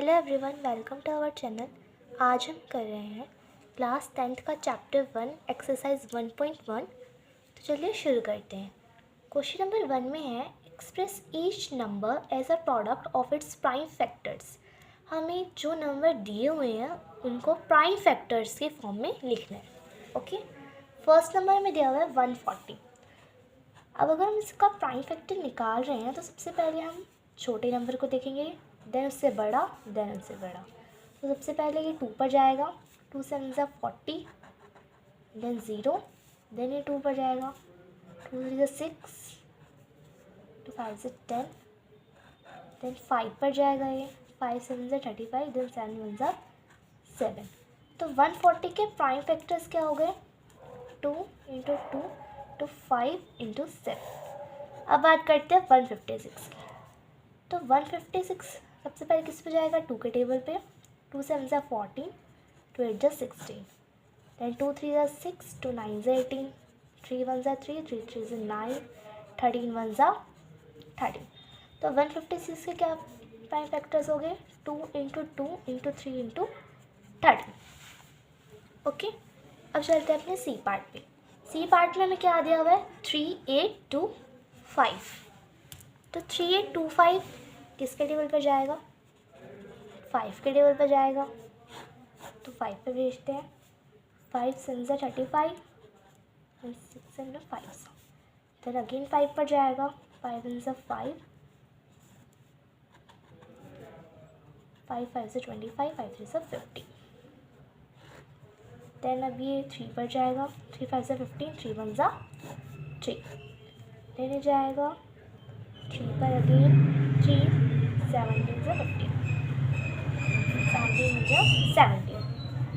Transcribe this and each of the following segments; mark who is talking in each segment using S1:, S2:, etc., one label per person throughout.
S1: Hello everyone, welcome to our channel. आज हम कर रहे हैं क्लास 10th का चैप्टर 1 एक्सरसाइज 1.1। तो चलिए शुरू करते हैं। क्वेश्चन नंबर 1 में है express each number as a product of its prime factors. हमें जो नंबर दिए हुए हैं उनको प्राइम फैक्टर्स के फॉर्म में लिखना है। ओके, फर्स्ट नंबर में दिया हुआ है 140। अब अगर हम इसका प्राइम फैक्टर निकाल रहे हैं तो सबसे पहले हम छोटे नंबर को देखेंगे, देन उससे बड़ा, देन उससे बड़ा। तो सबसे पहले ये 2 पर जाएगा, 2 7 ज़ा 40, देन 0, देन ये 2 पर जाएगा, 2 3 ज़ा 6, 2 5 ज़ा 10, देन 5 पर जाएगा, ये 5 7 ज़ा 35, देन 7 1 ज़ा 7। तो 140 के प्राइम फैक्टर्स क्या हो गए? 2 इंटू 2 तो 5 इंटू 7। अब बात करते हैं 156 की। तो 156 सबसे पहले किस पे जाएगा? 2 के टेबल पे। 2 7 ज़ा 14, 2 8 ज़ा 16, देन 2 3 ज़ा 6, 2 9 ज़ा 18, 3 1 ज़ा 3, 3 3 ज़ा 9, 13 1 ज़ा 13। तो 156 के क्या प्राइम फैक्टर्स हो गए? 2 इंटू 2 इंटू 3 इंटू 13। ओके, अब चलते हैं अपने सी पार्ट पे। सी पार्ट में हमें क्या दिया हुआ है? 3 8 2 5। तो 3 8 2 5 किसके टेबल पर जाएगा? 5 के टेबल पर जाएगा। तो 5 पे भेजते हैं। 5 7 ज़ा 35, 6 7 5। फिर अगेन 5 पर जाएगा। 5 1 ज़ा 5, 5 5 ज़ा 25, 5 3 ज़ा 50। देन अब ये 3 पर जाएगा। 3 5 ज़ा 15, 3 1 ज़ा 3। देन ये जाएगा 3 पर अगेन 3, 17 ज़ा 15, 17 ज़ा 17।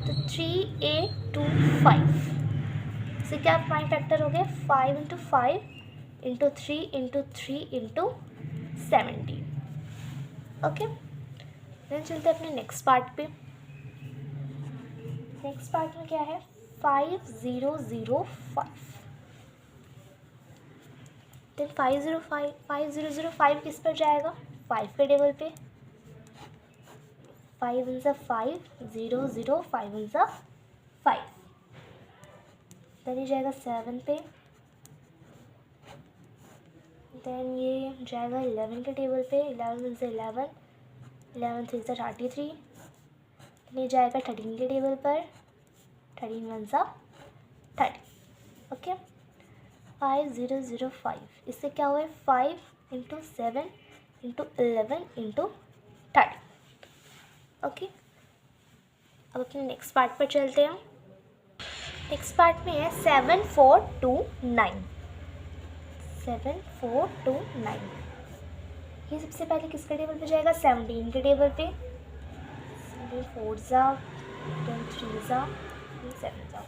S1: तो 3 8 2 5 से क्या प्राइम फैक्टर हो गए? 5 into 5 into 3 into 3 into 17। Okay, then चलते हैं अपने नेक्स्ट पार्ट पे। नेक्स्ट पार्ट में क्या है? 5005। देन 5005 किस पर जाएगा? 5 के टेबल पे। 5 1 ज़ा 5, 0 0, 5 1 ज़ा 5। देन ये जाएगा 7 पे। देन ये जाएगा 11 के टेबल पे। 11 1 ज़ा 11, 11 3 ज़ा 33। देन ये जाएगा 13 के टेबल पर। 13 1 ज़ा 30। ओके, 5005 इससे क्या हुआ है? 5 इंटू 7 इंटू 11 इंटू 30। ओके, अब अपने नेक्स्ट पार्ट पर चलते हैं। नेक्स्ट पार्ट में है 7429। 7429 ये सबसे पहले किसके टेबल पे जाएगा? 17 के टेबल पे। 17 4 ज़ा, देन 3 ज़ा, 7 ज़ा।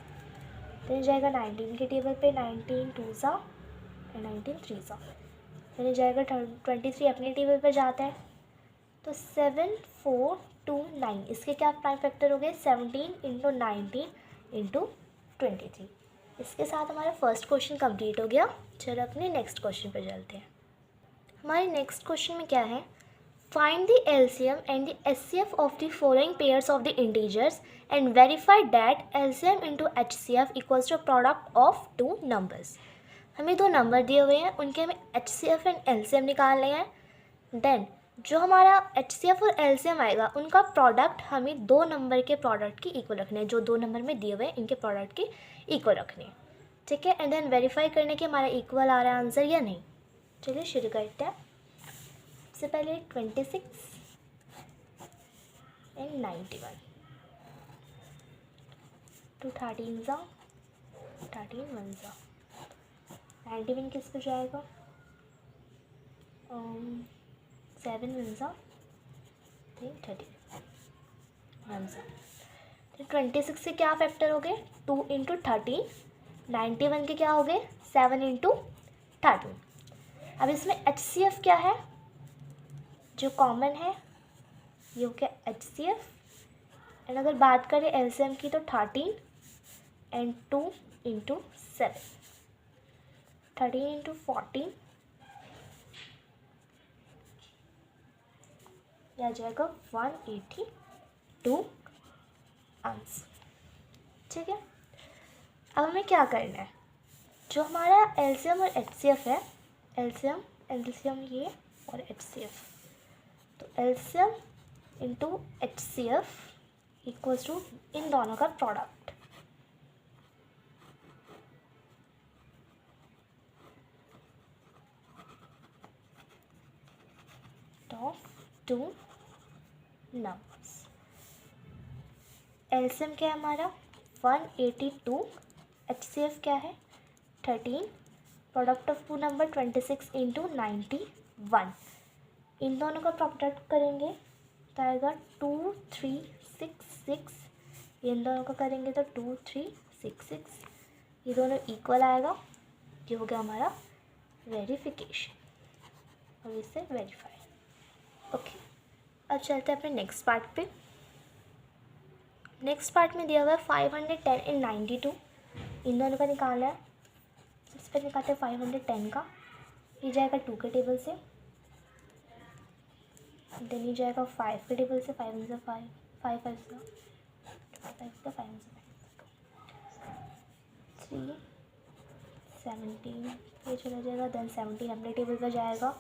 S1: देन जाएगा 19 के टेबल पे। 19 2 ज़ा, 19 3 ज़ा। देन जाएगा 23 अपने टेबल पर जाता है। तो 7429 इसके क्या प्राइम फैक्टर हो गए? 17 इंटू 19 इंटू 23। इसके साथ हमारा फर्स्ट क्वेश्चन कंप्लीट हो गया। चलो अपने नेक्स्ट क्वेश्चन पर चलते हैं। हमारे नेक्स्ट क्वेश्चन में क्या है? Find the LCM and the HCF of the following pairs of the integers and verify that LCM into HCF equals to product of 2 numbers. हमें 2 नंबर दिए हुए हैं, उनके हमें एचसीएफ एंड एलसीएम निकालने हैं। देन जो हमारा एचसीएफ और एलसीएम आएगा उनका प्रोडक्ट हमें 2 नंबर के प्रोडक्ट की इक्वल रखने हैं। जो 2 नंबर में दिए हुए हैं इनके प्रोडक्ट की इक्वल रखने हैं। ठीक है, एंड देन वेरीफाई करने के हमारा इक्वल आ रहा है आंसर या नहीं। चलिए शुरू करते हैं। सबसे पहले 26 एंड 91, 2 13 ज़ा, 13 1 ज़ा। 91 किस पे जाएगा? 7 1 ज़ा, 30 1 ज़ा। तो 26 के क्या फैक्टर हो गए? 2 इंटू 13। 91 के क्या हो गए? 7 इंटू 13। अब इसमें एचसीएफ क्या है जो कॉमन है? ये हो गया एचसीएफ। एंड अगर बात करें एलसीएम की तो 13 एंड 2 इंटू 7, 13 इंटू 14, यह आ जाएगा 182 आंसर। ठीक है, अब हमें क्या करना है, जो हमारा एलसीएम और एचसीएफ है, एलसीएम ये और एचसीएफ, तो LCM into HCF equals to इन दोनों का product. Of two numbers. LCM क्या है हमारा 182, एचसीएफ क्या है 13, product of two number 26 into 91। इन दोनों का प्रोडक्ट करेंगे तो आएगा 2366, इन दोनों का करेंगे तो 2366, ये दोनों इक्वल आएगा। ये हो गया हमारा वेरिफिकेशन और इससे वेरीफाई। ओके, अब चलते हैं अपने नेक्स्ट पार्ट पे। नेक्स्ट पार्ट में दिया हुआ है 510 इन 92, इन दोनों का निकालना है। सबसे पहले निकालते हैं 510 का, ये जाएगा 2 के टेबल से, देन ये जाएगा 5 के टेबल से, 5 × 5, 5 × 5 3 17, ये चला जाएगा, देन 17 अपने टेबल पर जाएगा।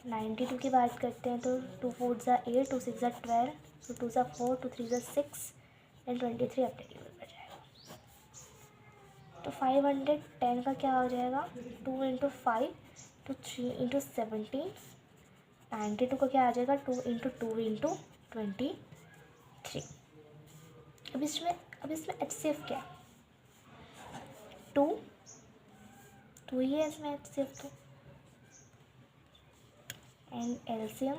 S1: 92 की बात करते हैं तो 2 4 × 8, 2 6 × 12, so 2 × 4, 2 3 × 6 एंड 23 अपने टेबल पर जाएगा। तो 510 का क्या हो जाएगा 2 × 5 तो 3 × 17, 92 का क्या आ जाएगा 2 × 2 × 23। अब इसमें एचसीएफ क्या है 2 ही है इसमें एचसीएफ तो, एंड एलसीएम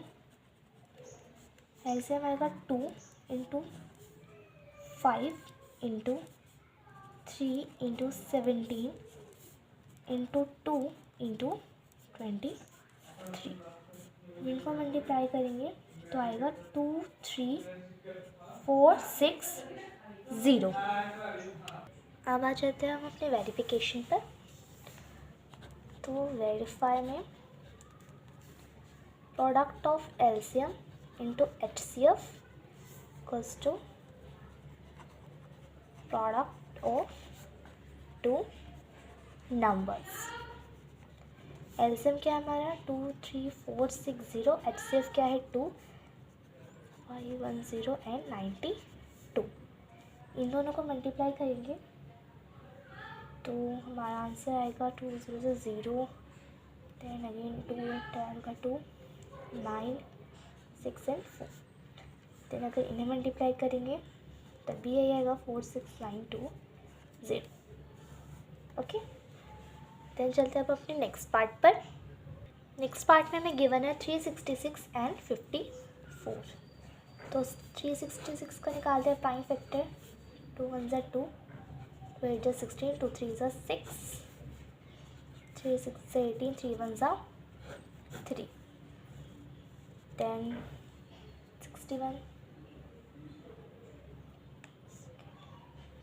S1: आएगा 2 × 5 × 3 × 17 × 2 × 23। इनको मल्टीप्लाई करेंगे तो आएगा 23460। अब आ जाते हैं हम अपने वेरिफिकेशन पर। तो वेरीफाई में product of LCM into HCF equals to product of two numbers. LCM क्या है हमारा 23460, एचसीएफ क्या है 2 510 एंड 92। इन दोनों को मल्टीप्लाई करेंगे तो हमारा आंसर आएगा 2 0 0, देन अगेन 2 12 का 2 9 6 एंड 4। देन अगर इन्हें मल्टीप्लाई करेंगे तब भी यही आएगा 46920। ओके, देन चलते हैं अब अपने नेक्स्ट पार्ट पर। नेक्स्ट पार्ट में हमें गिवन है 366 एंड 54। तो 366 का निकालते हैं प्राइम फैक्टर, 2 1 × 2, 2 8 × 16, 2 3 × 6, 3 6 × 18, 3 1 × 3, then 61,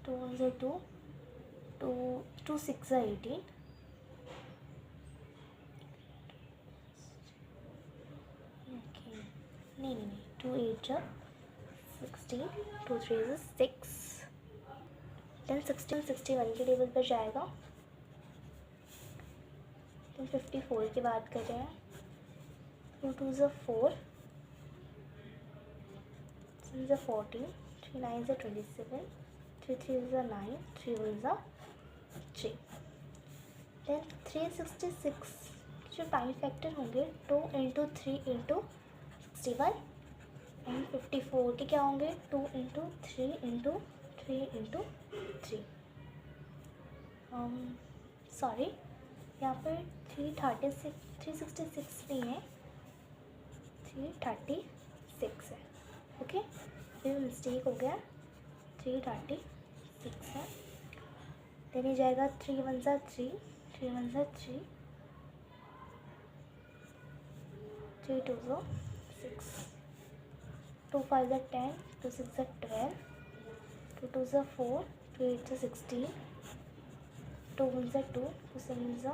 S1: 2 1 × 2, 2 6 × 18, नहीं 2 8 × 16, 2 3 × 6, देन 16 61 के टेबल पर जाएगा। तो 54 की बात कर रहे हैं, 2 2 × 4, 7 × 14, 3 9 × 27, 3 3 × 9, 3 1 × 3। देन 366 जो टाइम फैक्टर होंगे 2 × 3 × 61 एंड 54 के क्या होंगे 2 × 3 × 3 × 3। सॉरी, यहाँ पर 366 नहीं है, 336 है। ओके, फिर मिस्टेक हो गया, 336 है। देन ये जाएगा 3 1 × 3, 3 1 × 3, 3 2 × 6, 2 5 × 10, 2 6 × 12, 2 2 × 4, 2 8 × 16, 2 1 × 2, 2 7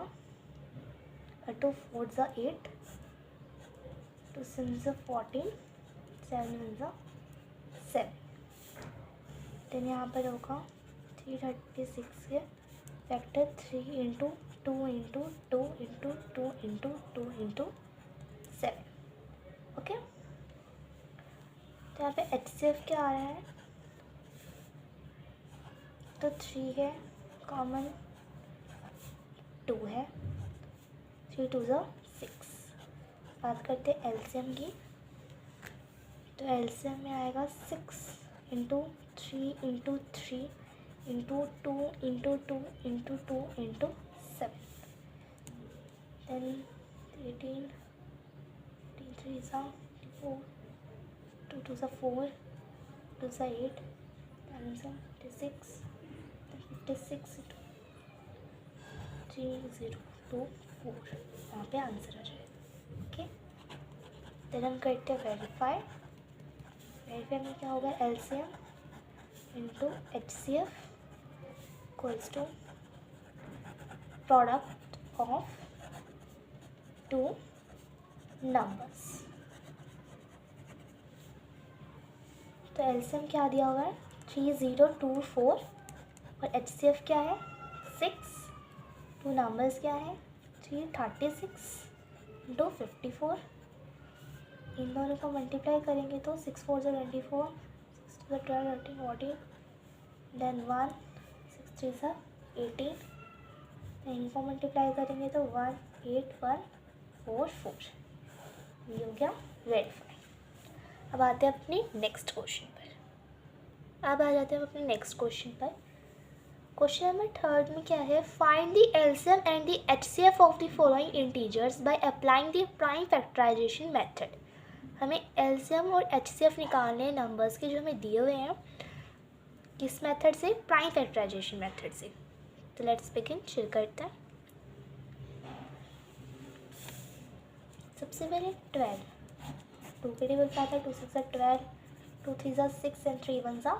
S1: × 2 4 × 8, 2 7 × 14, 7 वन ज़ा 7। देन यहाँ पर होगा 336 के factor 3 into 2 into 2 into 2 into 2 into 7। Okay, तो यहाँ पे HCF क्या आ रहा है, तो 3 है कॉमन, 2 है, 3 2 ज़ा 6। बात करते हैं LCM की, तो LCM में आएगा 6 into 3 into 3 into 2 into 2 into 2 into 7। Then 18, 3 ज़ा 4, 2 2 ज़ा 4, 2 ज़ा 8, 10 ज़ा 56, 56 3024, यहाँ पे आंसर आ जाए। ओके, देन हम करते हैं वेरीफाई। वेरीफाई में क्या होगा, LCM into HCF equals to product of 2 numbers. तो LCM क्या दिया हुआ है, 3024 और HCF क्या है 6। 2 नंबर्स क्या है 336 इंटू 54। इन दोनों को मल्टीप्लाई करेंगे तो 6 4 ज़ा 24, 6 2 ज़ा 12, 13 14, देन 1 6 3 ज़ा 18। इनको मल्टीप्लाई करेंगे तो 18144। ये हो गया वेरीफाई। अब आते हैं अपनी नेक्स्ट क्वेश्चन पर। अब आ जाते हैं अपने नेक्स्ट क्वेश्चन पर। क्वेश्चन नंबर 3 में क्या है, find the LCM and the HCF of the following integers by applying the prime factorisation method. हमें LCM और HCF निकालने नंबर्स के जो हमें दिए हुए हैं, किस मेथड से, प्राइम फैक्टराइजेशन मेथड से। तो लेट्स बिगिन, शुरू करते हैं। सबसे पहले 12, 2 के टेबल पर आता है, 2 6 12, 2 3 ज़ा 6 एंड 3 1 ज़ा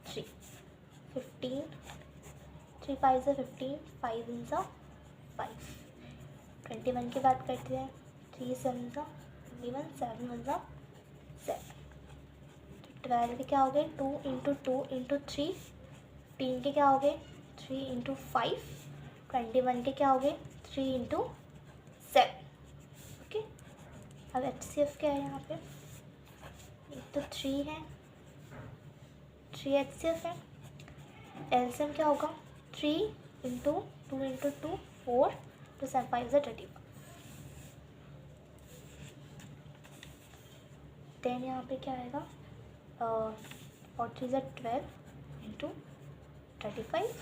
S1: 3, 15, 3 5 ज़ा 15, 5 1 ज़ा 5। 21 की बात करते हैं, 3 7 ज़ा 21, 7 1 ज़ा 7। 12 के क्या हो गए, 2 इंटू 2 इंटू 3। 15 के क्या हो गए, 3 इंटू 5। 21 के क्या हो गए, 3 इंटू 7। ओके, अब HCF क्या है यहाँ पे, एक तो 3 है, 3 HCF है। LCM क्या होगा, 3 इंटू 2 इंटू 2 4, 2 7 5 ज़ा 21। देन यहाँ पे क्या आएगा, 4 3 ज़ा 12 इंटू 35।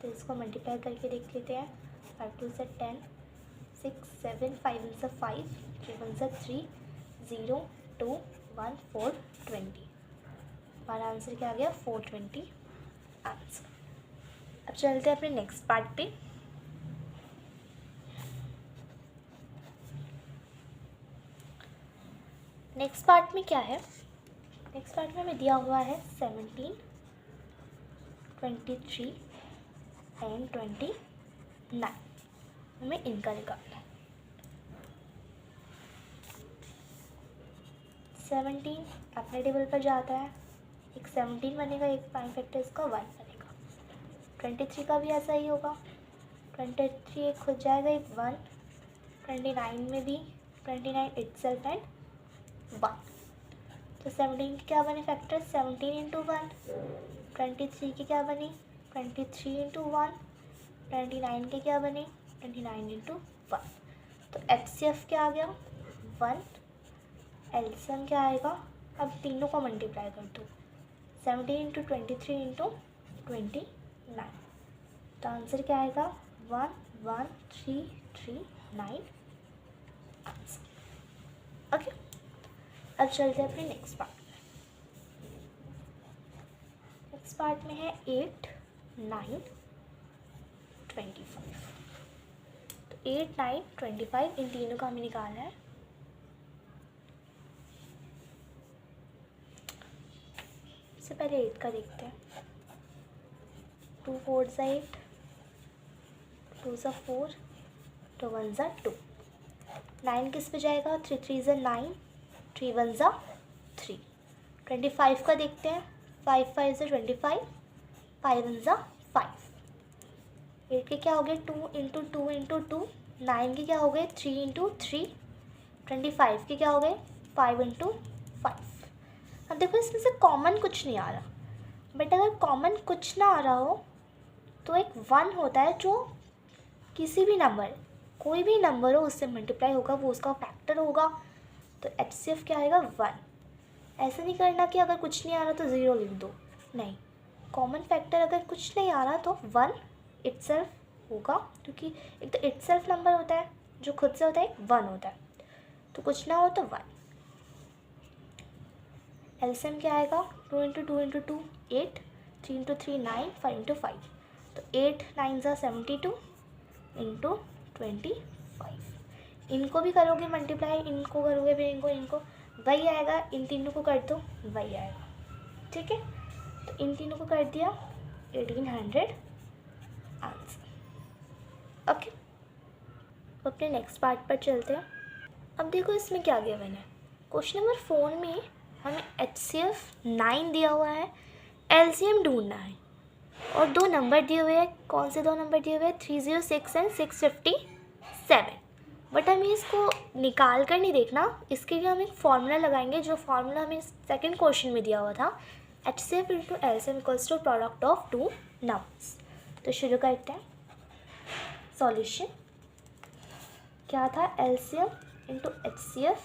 S1: तो इसको मल्टीप्लाई करके देख लेते हैं, 5 2 ज़ा 10, 6 7, 5 1 ज़ा 5, 3 1 ज़ा 3, 0 2 1 4 20। हमारा आंसर क्या आ गया, 420 आंसर। अब चलते हैं अपने नेक्स्ट पार्ट पे। नेक्स्ट पार्ट में क्या है, नेक्स्ट पार्ट में हमें दिया हुआ है 17, 23 एंड 29। हमें इनका निकालना है। 17 अपने टेबल पर जाता है, एक 17 बनेगा, एक प्राइम फैक्टर इसका 1 बनेगा। 23 का भी ऐसा ही होगा, 23 एक खुद जाएगा, एक 1। 29 में भी 29 इटसेल्फ एंड 1। तो 17 के क्या बने फैक्टर, 17 इंटू 1। 23 के क्या बने, 23 इंटू 1। 29 के क्या बने, 29 इंटू 1। तो HCF क्या आ गया, 1। LCM क्या आएगा, अब तीनों को मल्टीप्लाई कर दो, 17 इंटू 23 इंटू 29। तो आंसर क्या आएगा, 11339 आंसर। ओके, अब चलते हैं अपने नेक्स्ट पार्ट में। नेक्स्ट पार्ट में है 8 9 25। तो 8 9 25 इन तीनों का हमें निकालना है। सबसे पहले 8 का देखते हैं, 2 4 ज़ा 8, 2 ज़ा 4, 2 1 ज़ा 2। 9 किस पे जाएगा, 3 3 ज़ा 9, 3 वन ज़ा 3। 25 का देखते हैं, 5 5 ज़ा 25, 5 वन ज़ा 5। 8 के क्या हो गए 2 इंटू 2 इंटू 2। 9 के क्या हो गए 3 इंटू 3। 25 के क्या हो गए 5 इंटू 5। अब देखो इसमें से कॉमन कुछ नहीं आ रहा, बट अगर कॉमन कुछ ना आ रहा हो तो एक 1 होता है जो किसी भी नंबर, कोई भी नंबर हो उससे मल्टीप्लाई होगा, वो उसका फैक्टर होगा। तो HCF क्या आएगा 1। ऐसा नहीं करना कि अगर कुछ नहीं आ रहा तो 0 लिख दो, नहीं, कॉमन फैक्टर अगर कुछ नहीं आ रहा तो 1 इटसेल्फ होगा, क्योंकि एक तो इटसेल्फ नंबर होता है जो खुद से होता है, एक 1 होता है, तो कुछ ना हो तो 1। एलसीएम क्या आएगा 2 इंटू 2 इंटू 2 8, 3 इंटू 3 9, 5 इंटू 5। तो 8 9 ज़ा 72 इंटू 25। इनको भी करोगे मल्टीप्लाई, इनको करोगे फिर इनको वही आएगा, इन तीनों को कर दो वही आएगा, ठीक है। तो इन तीनों को कर दिया 1800 आंसर। ओके, अपने नेक्स्ट पार्ट पर चलते हैं। अब देखो इसमें क्या गिवन है, क्वेश्चन नंबर 4 में हमें HCF 9 दिया हुआ है, LCM ढूंढना है और दो नंबर दिए हुए हैं। कौन से दो नंबर दिए हुए हैं 306 एंड 657। बट हमें इसको निकाल कर नहीं देखना, इसके लिए हम एक फॉर्मूला लगाएंगे, जो फॉर्मूला हमें सेकंड क्वेश्चन में दिया हुआ था, HCF into LCM equals to product of two numbers. तो शुरू करते हैं सॉल्यूशन। क्या था LCM into HCF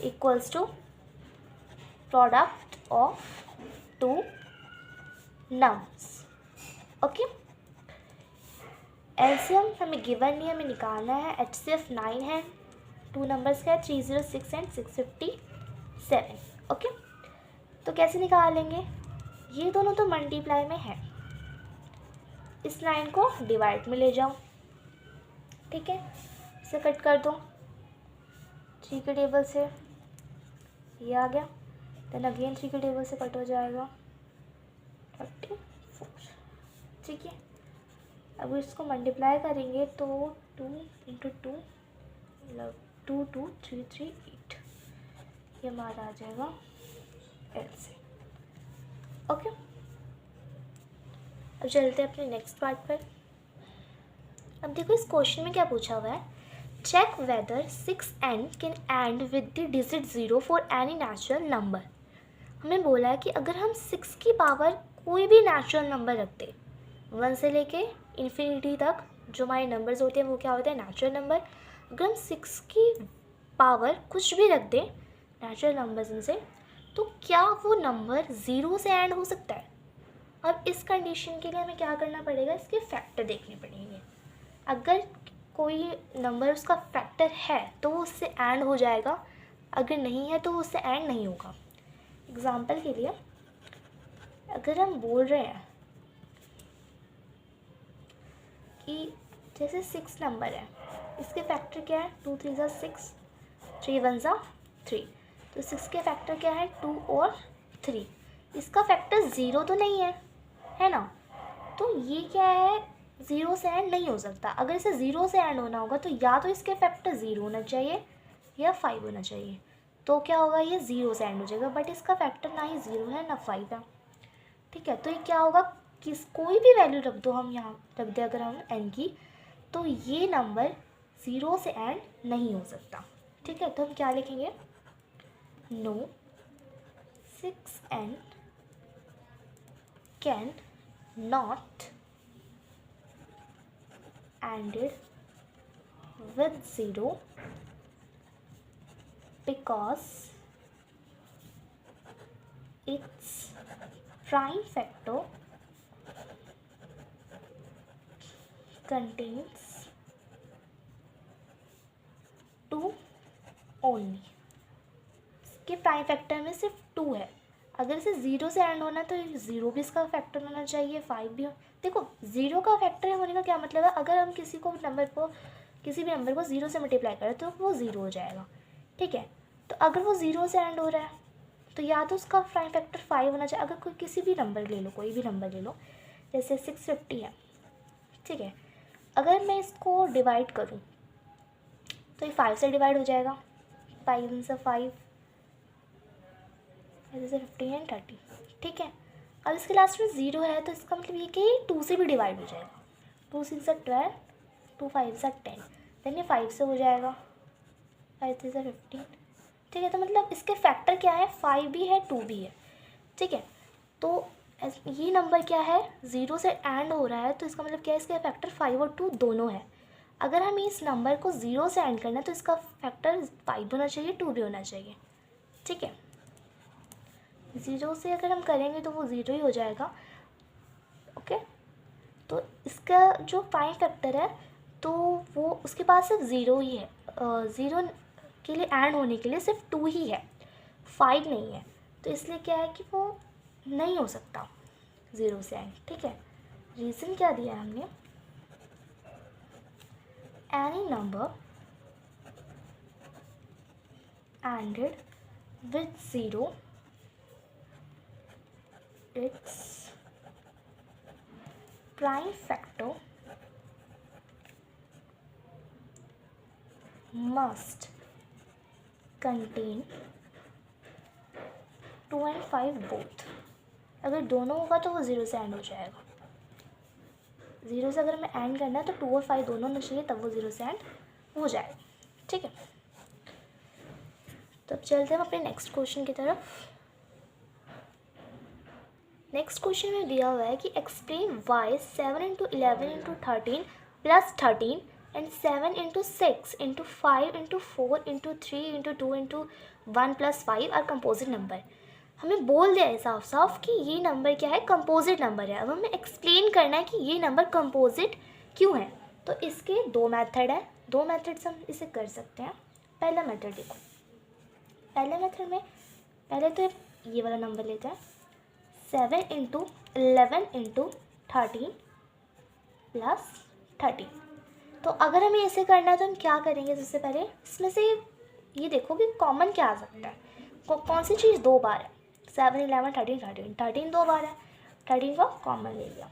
S1: equals to product of two numbers. Okay, LCM हमें गिवन नहीं, हमें निकालना है। HCF 9 है, टू नंबर्स का है 306 एंड 657। ओके, तो कैसे निकालेंगे, ये दोनों तो मल्टीप्लाई में है, इस लाइन को डिवाइड में ले जाओ, ठीक है, इसे कट कर दो 3 के टेबल से, ये आ गया, देन अगेन 3 के टेबल से कट हो जाएगा 34, ठीक है। अब इसको मल्टीप्लाई करेंगे तो 2 इंटू 2 मतलब 2 2 3 3 8, ये हमारा आ जाएगा LCM। ओके, अब चलते हैं अपने नेक्स्ट पार्ट पर। अब देखो इस क्वेश्चन में क्या पूछा हुआ है, check whether 6n can end with the digit 0 for any natural number. हमें बोला है कि अगर हम 6 की पावर कोई भी नेचुरल नंबर रखते, 1 से लेके इन्फिनिटी तक जो हमारे नंबर्स होते हैं वो क्या होते हैं नेचुरल नंबर, अगर हम 6 की पावर कुछ भी रख दें नेचुरल नंबर्स इनसे, तो क्या वो नंबर 0 से एंड हो सकता है। अब इस कंडीशन के लिए हमें क्या करना पड़ेगा, इसके फैक्टर देखने पड़ेंगे। अगर कोई नंबर उसका फैक्टर है तो वो उससे एंड हो जाएगा, अगर नहीं है तो वो उससे एंड नहीं होगा। एग्जाम्पल के लिए अगर हम बोल रहे हैं कि जैसे 6 नंबर है, इसके फैक्टर क्या है 2 3 ज़ा 6, 3 1 ज़ा 3, तो 6 के फैक्टर क्या है 2 और 3, इसका फैक्टर 0 तो नहीं है ना, तो ये क्या है 0 से एंड नहीं हो सकता। अगर इसे 0 से एंड होना होगा तो या तो इसके फैक्टर 0 होना चाहिए या 5 होना चाहिए, तो क्या होगा ये 0 से एंड हो जाएगा, बट इसका फैक्टर ना ही 0 है ना 5 है, ठीक है। तो ये क्या होगा, कोई भी वैल्यू रख दो, हम यहाँ रख दें अगर हम n की, तो ये नंबर 0 से एंड नहीं हो सकता, ठीक है। तो हम क्या लिखेंगे, no 6n can not ended with 0 because its prime factor contains 2 only। इसके प्राइम फैक्टर में सिर्फ 2 है, अगर इसे 0 से एंड होना है तो 0 भी इसका फैक्टर होना चाहिए, 5 भी। देखो 0 का फैक्टर होने का क्या मतलब है, अगर हम किसी भी नंबर को 0 से मल्टीप्लाई करें तो वो 0 हो जाएगा, ठीक है। तो अगर वो 0 से एंड हो रहा है तो या तो उसका प्राइम फैक्टर 5 होना चाहिए। अगर कोई किसी भी नंबर ले लो, कोई भी नंबर ले लो, जैसे 650 है, ठीक है, अगर मैं इसको डिवाइड करूं तो ये 5 से डिवाइड हो जाएगा, 5 × 5 जैसे 15 एंड 30, ठीक है। अब इसके लास्ट में 0 है तो इसका मतलब ये कि 2 से भी डिवाइड हो जाएगा। 2 6 12, 2 5 10, देन ये 5 से हो जाएगा, 5 3 15, ठीक है। तो मतलब इसके फैक्टर क्या है, 5 भी है 2 भी है, ठीक है। तो ये नंबर क्या है, 0 से एंड हो रहा है तो इसका मतलब क्या है, इसके फैक्टर 5 और 2 दोनों है। अगर हम इस नंबर को 0 से एंड करना है तो इसका फैक्टर 5 होना चाहिए, 2 भी होना चाहिए, ठीक है। 0 से अगर हम करेंगे तो वो 0 ही हो जाएगा, ओके। तो इसका जो प्राइम फैक्टर है तो वो उसके पास सिर्फ 0 ही है, 0 के लिए एंड होने के लिए सिर्फ 2 ही है, 5 नहीं है। तो इसलिए क्या है कि वो नहीं हो सकता 0 से एंड, ठीक है। रीज़न क्या दिया है हमने, any number ended with 0 its prime factor must contain 2 and 5 both। अगर दोनों होगा तो वो 0 से एंड हो जाएगा। 0 से अगर हमें एंड करना है तो 2 और 5 दोनों होना चाहिए, तब वो 0 से एंड हो जाएगा, ठीक है। तो अब चलते हैं अपने नेक्स्ट क्वेश्चन की तरफ। नेक्स्ट क्वेश्चन में दिया हुआ है कि explain why 7 × 11 × 13 + 13 and 7 × 6 × 5 × 4 × 3 × 2 × 1 + 5 are composite number. हमें बोल दिया है साफ साफ कि ये नंबर क्या है, कंपोजिट नंबर है। अब हमें एक्सप्लेन करना है कि ये नंबर कंपोजिट क्यों है। तो इसके दो मेथड है, दो मेथड से हम इसे कर सकते हैं। पहला मेथड देखो, पहले मेथड में पहले तो ये वाला नंबर लेते हैं, 7 × 11 × 13 + 13। तो अगर हमें इसे करना है तो हम क्या करेंगे, सबसे पहले इसमें से ये देखो कि कॉमन क्या आ सकता है, कौन सी चीज़ दो बार है, 7 11 13 13, 13 दो बार है, 13 का कॉमन ले लिया,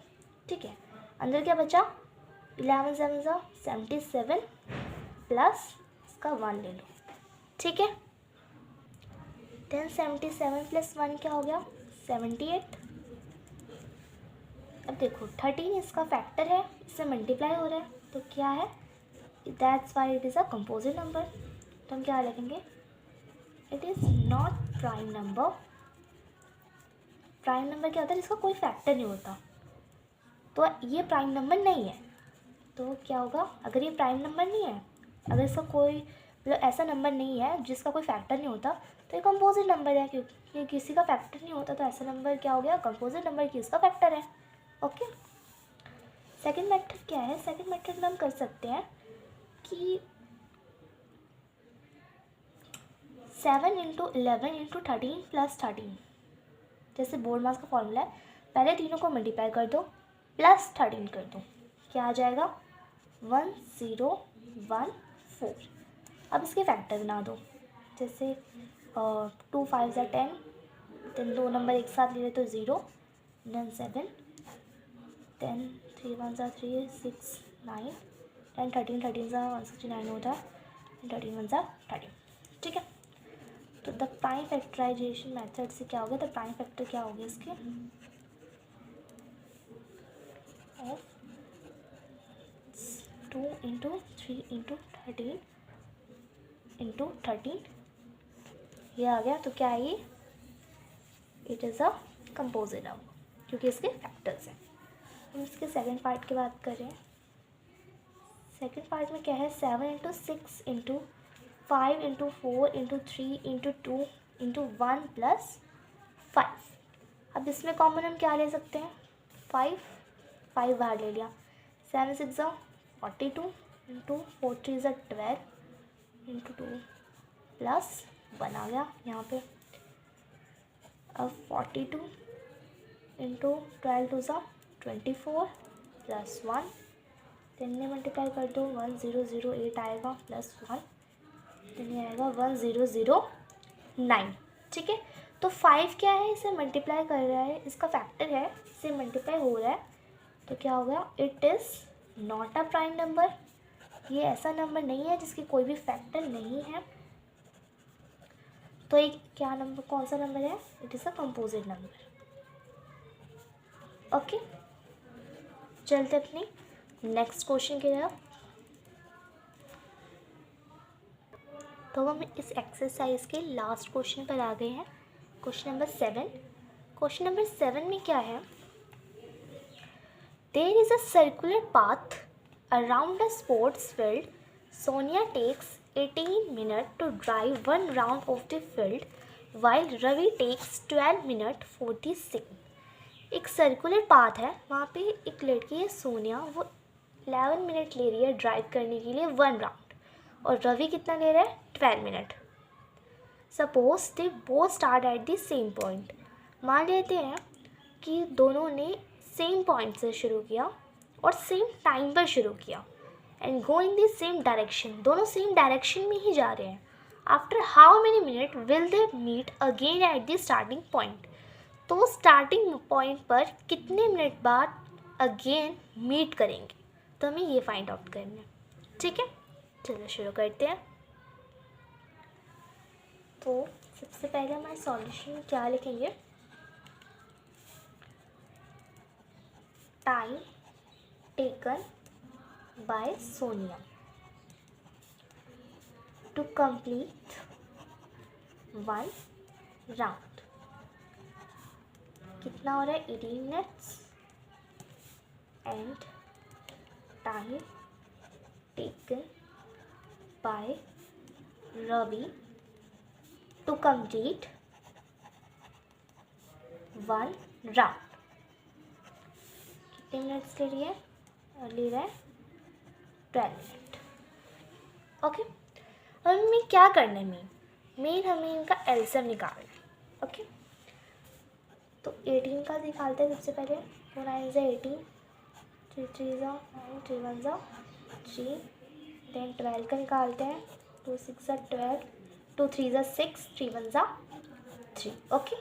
S1: ठीक है। अंदर क्या बचा, 11 7 77 प्लस इसका 1 ले लो, ठीक है। देन 77 + 1 क्या हो गया, 78। अब देखो 13 इसका फैक्टर है, इससे मल्टीप्लाई हो रहा है, तो क्या है, that's why it is a composite number. तो हम क्या लिखेंगे, it is not prime number. Prime number क्या होता है, जिसका कोई फैक्टर नहीं होता, तो ये प्राइम नंबर नहीं है। तो क्या होगा, अगर ये प्राइम नंबर नहीं है, अगर इसका कोई मतलब ऐसा नंबर नहीं है जिसका कोई फैक्टर नहीं होता, तो ये कंपोजिट नंबर है, क्योंकि किसी का फैक्टर नहीं होता, तो ऐसा नंबर क्या हो गया, कंपोजिट नंबर की इसका फैक्टर है, ओके। सेकंड मेथड क्या है, सेकंड मेथड में हम कर सकते हैं कि 7 × 11 × 13 + 13, जैसे बोर्ड मास का फॉर्मूला है, पहले तीनों को मल्टीप्लाई कर दो प्लस 13 कर दो, क्या आ जाएगा 1014। अब इसके फैक्टर बना दो, जैसे 2 5 10, देन दो नंबर एक साथ ले रहे तो 0, देन 7, देन 3 1 3 6 9, देन 13 13 169 होता है, 13 1 13, ठीक है। तो द प्राइम फैक्टराइजेशन मेथड से क्या हो गया, द प्राइम फैक्टर क्या हो गया इसके, ऑफ 2 × 3 × 13 × 13, ये आ गया। तो क्या है ये, it is a composite number, क्योंकि इसके फैक्टर्स हैं। हम इसके सेकंड पार्ट की बात करें, सेकंड पार्ट में क्या है, 7 × 6 × 5 × 4 × 3 × 2 × 1 + 5। अब इसमें कॉमन हम क्या ले सकते हैं, 5 बाहर ले लिया, 7 6 42 × 4 3 12 × 2 + 1 आ गया यहाँ पे। अब 42 × 12 2 24 + 1, तीन में मल्टीप्लाई कर दो, 1008 आएगा +1, तो ये आएगा 1009, ठीक है। तो 5 क्या है, इसे मल्टीप्लाई कर रहा है, इसका फैक्टर है, इसे मल्टीप्लाई हो रहा है, तो क्या हो गया, it is not a prime number. ये ऐसा नंबर नहीं है जिसकी कोई भी फैक्टर नहीं है। तो एक क्या नंबर, कौन सा नंबर है? It is a composite number. Okay, चलते अपनी नेक्स्ट क्वेश्चन की तरफ। तो हम इस एक्सरसाइज के लास्ट क्वेश्चन पर आ गए हैं, क्वेश्चन नंबर 7। क्वेश्चन नंबर 7 में क्या है? There is a circular path around a sports field. Sonia takes 18 minutes to drive one round of the field, while Ravi takes 12 minutes 40 seconds। एक सर्कुलर पाथ है, वहाँ पे एक लड़की है सोनिया, वो 11 मिनट ले रही है ड्राइव करने के लिए 1 राउंड, और रवि कितना ले रहा है? 12 minute. Suppose they both start at the same point. मान लेते हैं कि दोनों ने सेम पॉइंट से शुरू किया और सेम टाइम पर शुरू किया, and go in the same direction, दोनों सेम डायरेक्शन में ही जा रहे हैं। After how many minute will they meet again at the starting point? तो स्टार्टिंग पॉइंट पर कितने मिनट बाद अगेन मीट करेंगे, तो हमें ये फाइंड आउट करना है। ठीक है, चलो शुरू करते हैं। तो सबसे पहले हमारे सॉल्यूशन में क्या लिखेंगे? Time taken by Sonia to complete 1 round. कितना हो रहा है? 18 minutes. And time taken by Ravi to complete 1 round. कितने मिनट्स ले रही है? ले रहा है 12 मिनट। ओके, अब हमें क्या करना है? मेन हमें इनका एलसीएम निकालना है। ओके, तो 18 का निकालते हैं सबसे पहले। 4 9 से 18, 3 3 9, 3 1 3, देन 12 का निकालते हैं। 2 6 12, 2 3 6, 3 1 3। ओके,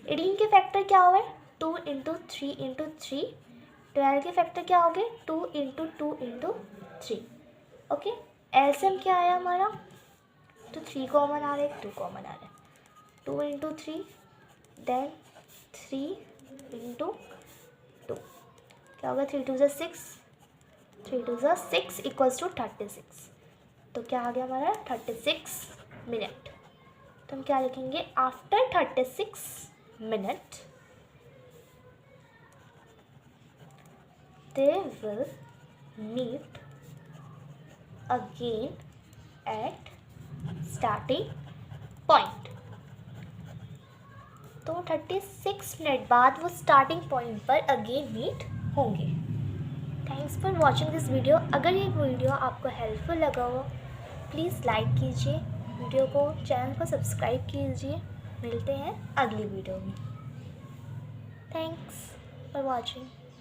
S1: 18 के फैक्टर क्या हो गए? 2 इंटू 3 इंटू 3। 12 के फैक्टर क्या हो गए? 2 इंटू 2 इंटू 3। ओके, एलसीएम क्या आया हमारा? तो 3 कॉमन आ रहा है, 2 कॉमन आ रहा है। 2 इंटू 3, देन 3 इंटू 2, क्या होगा? 3 2 6, 3 2 6 इक्वल्स टू 36। तो क्या आ गया हमारा? 36 मिनट। तो हम क्या लिखेंगे? After 36 minute they will meet again at starting point। तो 36 मिनट बाद वो स्टार्टिंग पॉइंट पर अगेन मीट होंगे। Thanks for watching this video. अगर ये वीडियो आपको हेल्पफुल लगा हो, प्लीज़ लाइक कीजिए वीडियो को, चैनल को सब्सक्राइब कीजिए। मिलते हैं अगली वीडियो में। Thanks for watching.